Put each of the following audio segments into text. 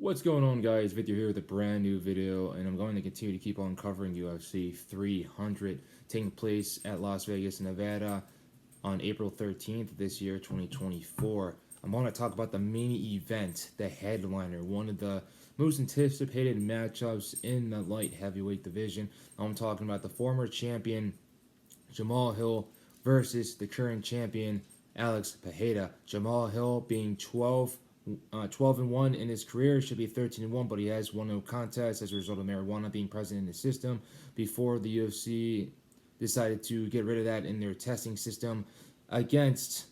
What's going on, guys? Victor here with a brand new video, and I'm going to continue to keep on covering UFC 300 taking place at Las Vegas, Nevada on April 13th this year, 2024. I'm going to talk about the main event, the headliner, one of the most anticipated matchups in the light heavyweight division. I'm talking about the former champion Jamahal Hill versus the current champion Alex Pereira. Jamahal Hill being 12-1 in his career, should be 13-1, but he has won no contest as a result of marijuana being present in the system before the UFC decided to get rid of that in their testing system against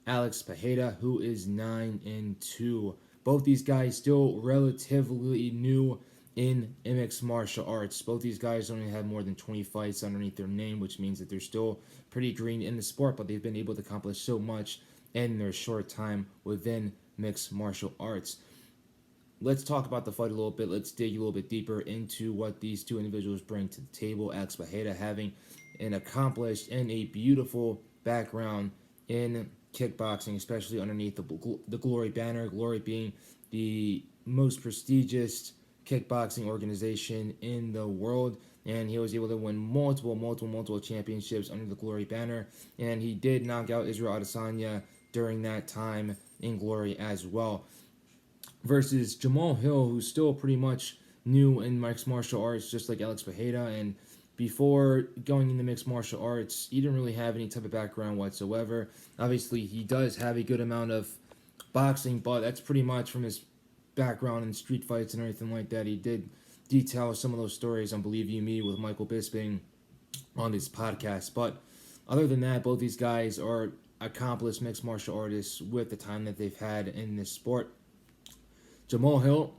Alex Pereira, who is 9-2. Both these guys still relatively new in mixed martial arts. Both these guys only have more than 20 fights underneath their name, which means that they're still pretty green in the sport, but they've been able to accomplish so much in their short time within mixed martial arts. Let's talk about the fight a little bit. Let's dig a little bit deeper into what these two individuals bring to the table. Alex Pereira having an accomplished and a beautiful background in kickboxing, especially underneath the Glory banner. Glory being the most prestigious kickboxing organization in the world, and he was able to win multiple championships under the Glory banner, and he did knock out Israel Adesanya during that time in Glory as well. Versus Jamahal Hill, who's still pretty much new in mixed martial arts, just like Alex Pereira, and before going into mixed martial arts, he didn't really have any type of background whatsoever. Obviously, he does have a good amount of boxing, but that's pretty much from his background in street fights and everything like that. He did detail some of those stories on Believe You Me with Michael Bisping on this podcast. But other than that, both these guys are accomplished mixed martial artists with the time that they've had in this sport. Jamahal Hill,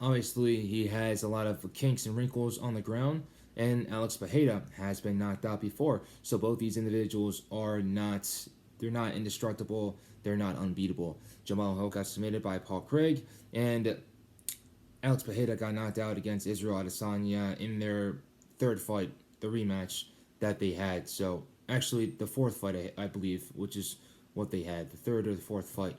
obviously, he has a lot of kinks and wrinkles on the ground, and Alex Pereira has been knocked out before. So both these individuals are they're not indestructible, they're not unbeatable. Jamahal Hill got submitted by Paul Craig, and Alex Pereira got knocked out against Israel Adesanya in their third fight, the rematch that they had. So actually the fourth fight, I believe, which is what they had, the third or the fourth fight.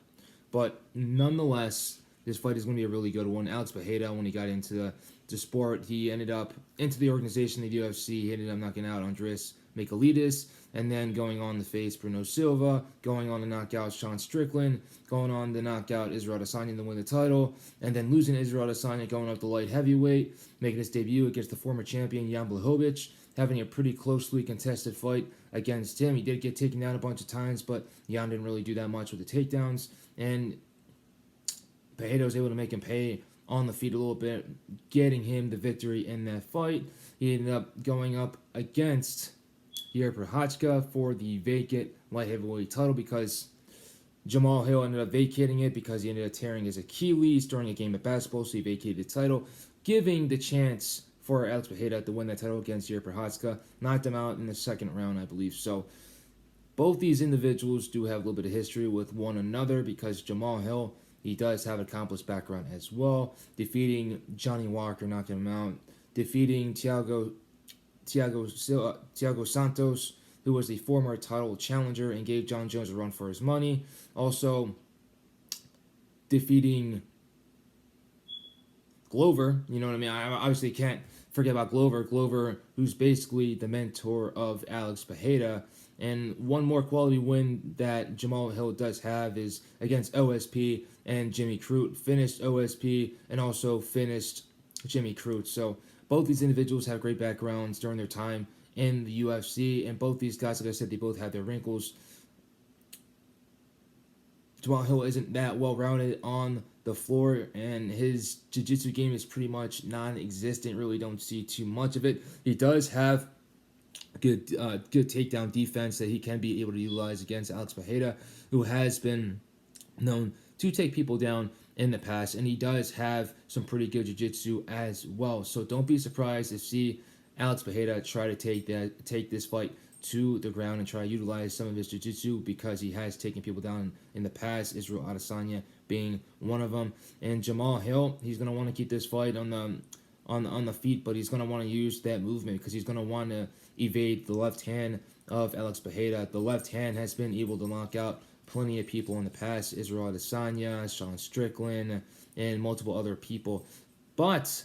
But nonetheless, this fight is going to be a really good one. Alex Pereira, when he got into the sport, he ended up into the organization, the UFC. He ended up knocking out Andres Michailidis, and then going on to face Bruno Silva, going on to knock out Sean Strickland, going on to knock out Israel Adesanya to win the title, and then losing Israel Adesanya going up to light heavyweight, making his debut against the former champion Jan Blachowicz, having a pretty closely contested fight against him. He did get taken down a bunch of times, but Jan didn't really do that much with the takedowns, and Pereira was able to make him pay on the feet a little bit, getting him the victory in that fight. He ended up going up against Yair Prochazka for the vacant light heavyweight title because Jamahal Hill ended up vacating it because he ended up tearing his Achilles during a game of basketball, so he vacated the title, giving the chance for Alex Pereira to win that title against Yair Prochazka. Knocked him out in the second round, I believe. So both these individuals do have a little bit of history with one another because Jamahal Hill, he does have an accomplished background as well, defeating Johnny Walker, knocking him out, defeating Thiago Santos, who was the former title challenger and gave John Jones a run for his money. Also defeating Glover, you know what I mean? I obviously can't forget about Glover. Glover, who's basically the mentor of Alex Pereira. And one more quality win that Jamahal Hill does have is against OSP and Jimmy Crute. Finished OSP and also finished Jimmy Crute. So both these individuals have great backgrounds during their time in the UFC. And both these guys, like I said, they both have their wrinkles. Jamahal Hill isn't that well-rounded on the floor, and his jiu-jitsu game is pretty much non-existent. Really don't see too much of it. He does have good takedown defense that he can be able to utilize against Alex Pereira, who has been known to take people down in the past, and he does have some pretty good jiu-jitsu as well. So don't be surprised to see Alex Pereira try to take this fight to the ground and try to utilize some of his jiu-jitsu because he has taken people down in the past, Israel Adesanya being one of them. And Jamahal Hill, he's going to want to keep this fight on the feet, but he's going to want to use that movement because he's going to want to evade the left hand of Alex Pereira. The left hand has been able to knock out plenty of people in the past, Israel Adesanya, Sean Strickland, and multiple other people. But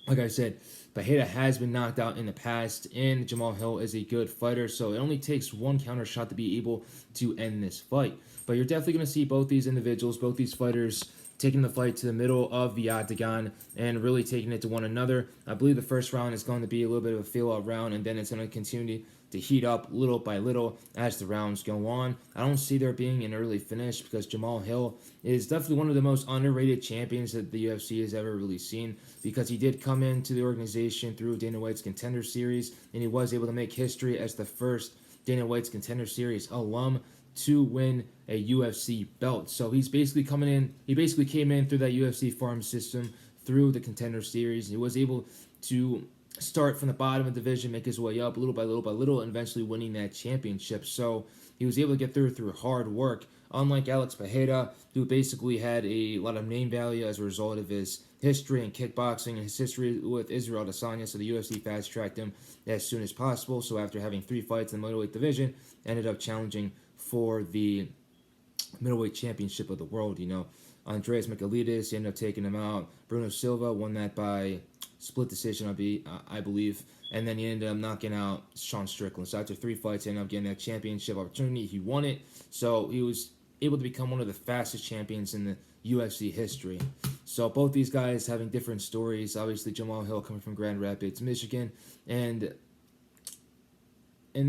like I said, Pereira has been knocked out in the past, and Jamahal Hill is a good fighter, so it only takes one counter shot to be able to end this fight. But you're definitely going to see both these individuals, both these fighters, taking the fight to the middle of the octagon and really taking it to one another. I believe the first round is going to be a little bit of a feel-out round, and then it's going to continue to heat up little by little as the rounds go on. I don't see there being an early finish because Jamahal Hill is definitely one of the most underrated champions that the UFC has ever really seen, because he did come into the organization through Dana White's Contender Series, and he was able to make history as the first Dana White's Contender Series alum to win a UFC belt. So he's basically coming in, he basically came in through that UFC farm system through the Contender Series. He was able to start from the bottom of the division, make his way up little by little by little, and eventually winning that championship. So he was able to get through hard work. Unlike Alex Pereira, who basically had a lot of name value as a result of his history in kickboxing and his history with Israel Adesanya, so the UFC fast-tracked him as soon as possible. So after having 3 fights in the middleweight division, ended up challenging for the middleweight championship of the world. Andreas Michailidis ended up taking him out. Bruno Silva won that by split decision, I believe. And then he ended up knocking out Sean Strickland. So after 3 fights, he ended up getting that championship opportunity. He won it. So he was able to become one of the fastest champions in the UFC history. So both these guys having different stories. Obviously, Jamahal Hill coming from Grand Rapids, Michigan, and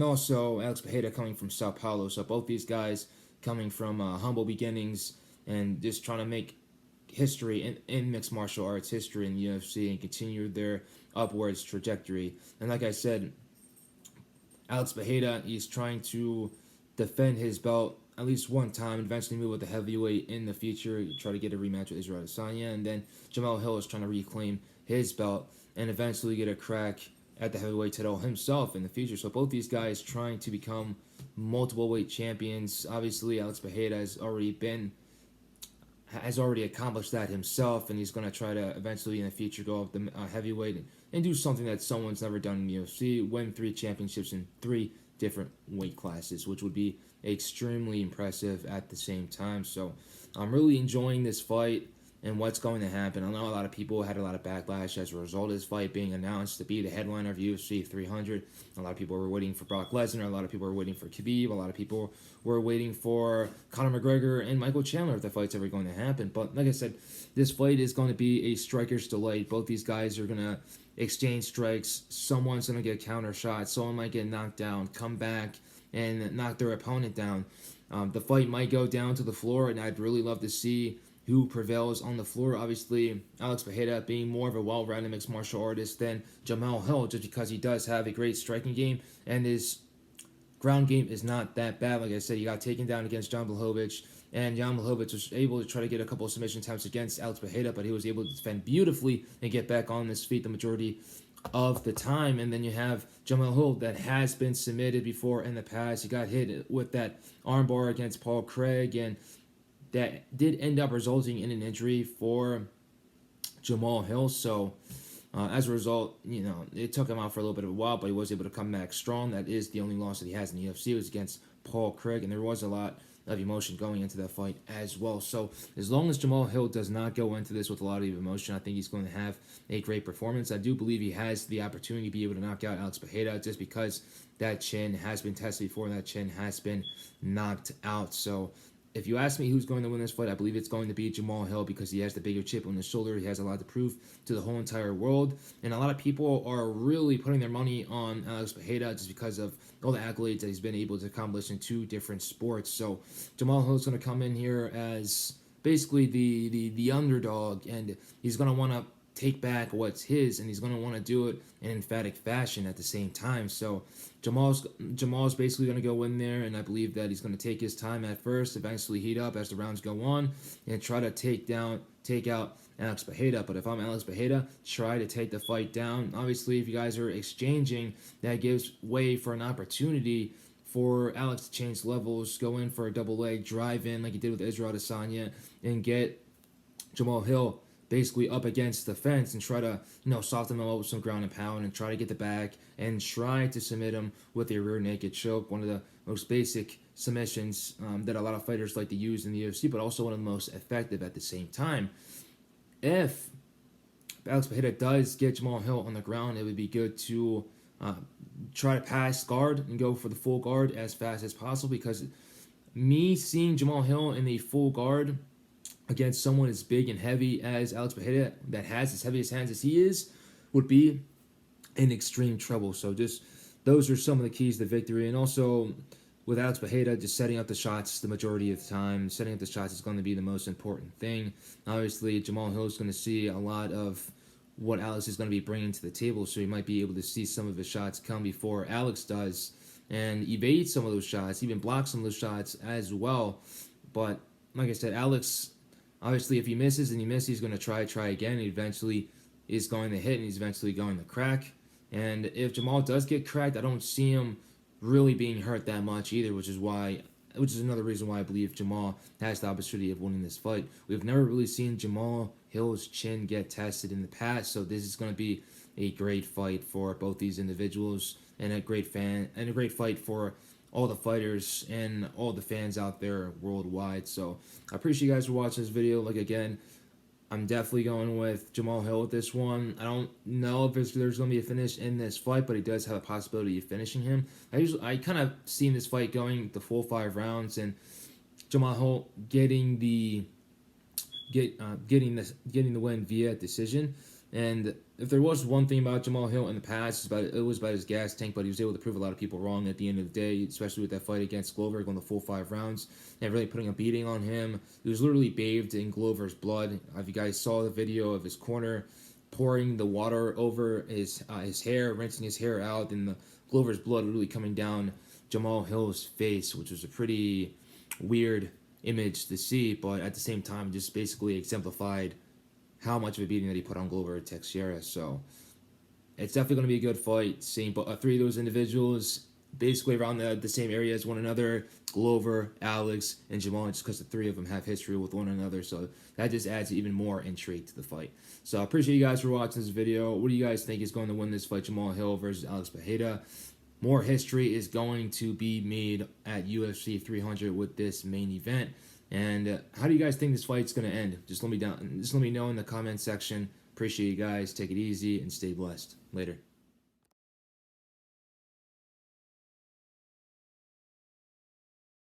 also Alex Pereira coming from Sao Paulo. So both these guys coming from humble beginnings and just trying to make history in mixed martial arts history in the UFC and continue their upwards trajectory. And like I said, Alex Pereira, he's trying to defend his belt at least one time, eventually move with the heavyweight in the future, try to get a rematch with Israel Adesanya, and then Jamahal Hill is trying to reclaim his belt and eventually get a crack at the heavyweight title himself in the future. So both these guys trying to become multiple weight champions. Obviously, Alex Pereira has already accomplished that himself, and he's going to try to eventually in the future go up the heavyweight and do something that someone's never done in the UFC, win 3 championships in 3 different weight classes, which would be extremely impressive at the same time. So I'm really enjoying this fight and what's going to happen. I know a lot of people had a lot of backlash as a result of this fight being announced to be the headliner of UFC 300. A lot of people were waiting for Brock Lesnar. A lot of people were waiting for Khabib. A lot of people were waiting for Conor McGregor and Michael Chandler if the fight's ever going to happen. But like I said, this fight is going to be a striker's delight. Both these guys are going to exchange strikes. Someone's going to get a counter shot. Someone might get knocked down, come back, and knock their opponent down. The fight might go down to the floor, and I'd really love to see who prevails on the floor. Obviously, Alex Pereira being more of a well-rounded mixed martial artist than Jamahal Hill, just because he does have a great striking game, and his ground game is not that bad. Like I said, he got taken down against Jan Blachowicz, and Jan Blachowicz was able to try to get a couple of submission attempts against Alex Pereira, but he was able to defend beautifully and get back on his feet the majority of the time. And then you have Jamahal Hill that has been submitted before in the past. He got hit with that armbar against Paul Craig, and that did end up resulting in an injury for Jamahal Hill. So as a result, it took him out for a little bit of a while, but he was able to come back strong. That is the only loss that he has in the UFC. It was against Paul Craig, and there was a lot of emotion going into that fight as well. So as long as Jamahal Hill does not go into this with a lot of emotion, I think he's going to have a great performance. I do believe he has the opportunity to be able to knock out Alex Pereira just because that chin has been tested before and that chin has been knocked out. So if you ask me who's going to win this fight, I believe it's going to be Jamahal Hill because he has the bigger chip on his shoulder. He has a lot to prove to the whole entire world. And a lot of people are really putting their money on Alex Pereira just because of all the accolades that he's been able to accomplish in 2 different sports. So Jamahal Hill is going to come in here as basically the underdog, and he's going to want to take back what's his, and he's going to want to do it in emphatic fashion at the same time. So Jamal's basically going to go in there, and I believe that he's going to take his time at first, eventually heat up as the rounds go on, and try to take out Alex Pereira. But if I'm Alex Pereira, try to take the fight down. Obviously, if you guys are exchanging, that gives way for an opportunity for Alex to change levels, go in for a double leg, drive in like he did with Israel Adesanya, and get Jamahal Hill basically up against the fence and try to, soften him up with some ground and pound and try to get the back and try to submit him with a rear naked choke, one of the most basic submissions that a lot of fighters like to use in the UFC, but also one of the most effective at the same time. If Alex Pereira does get Jamahal Hill on the ground, it would be good to try to pass guard and go for the full guard as fast as possible, because me seeing Jamahal Hill in the full guard against someone as big and heavy as Alex Pereira, that has as heavy as hands as he is, would be in extreme trouble. So just those are some of the keys to victory. And also with Alex Pereira, just setting up the shots the majority of the time. Setting up the shots is going to be the most important thing. Obviously, Jamahal Hill is going to see a lot of what Alex is going to be bringing to the table, so he might be able to see some of his shots come before Alex does and evade some of those shots, even block some of those shots as well. But like I said, Alex, obviously, if he misses and he misses, he's going to try again. And eventually is going to hit, and he's eventually going to crack. And if Jamahal does get cracked, I don't see him really being hurt that much either, which is another reason why I believe Jamahal has the opportunity of winning this fight. We've never really seen Jamahal Hill's chin get tested in the past, so this is going to be a great fight for both these individuals, and a great fight for all the fighters and all the fans out there worldwide. So I appreciate you guys for watching this video. Like, again, I'm definitely going with Jamahal Hill with this one. I don't know if there's going to be a finish in this fight, but he does have a possibility of finishing him. I kind of seen this fight going the full 5 rounds, and Jamahal Hill getting the win via decision. And if there was one thing about Jamahal Hill in the past, it was about his gas tank, but he was able to prove a lot of people wrong at the end of the day, especially with that fight against Glover, going the full 5 rounds and really putting a beating on him. He was literally bathed in Glover's blood. If you guys saw the video of his corner pouring the water over his hair, rinsing his hair out, and the Glover's blood literally coming down Jamahal Hill's face, which was a pretty weird image to see, but at the same time just basically exemplified how much of a beating that he put on Glover Teixeira. So it's definitely going to be a good fight, seeing 3 of those individuals basically around the same area as one another: Glover, Alex, and Jamahal, just because the 3 of them have history with one another. So that just adds even more intrigue to the fight. So I appreciate you guys for watching this video. What do you guys think is going to win this fight, Jamahal Hill versus Alex Pereira? More history is going to be made at UFC 300 with this main event. And how do you guys think this fight's going to end? Just let me know in the comment section. Appreciate you guys. Take it easy and stay blessed. Later.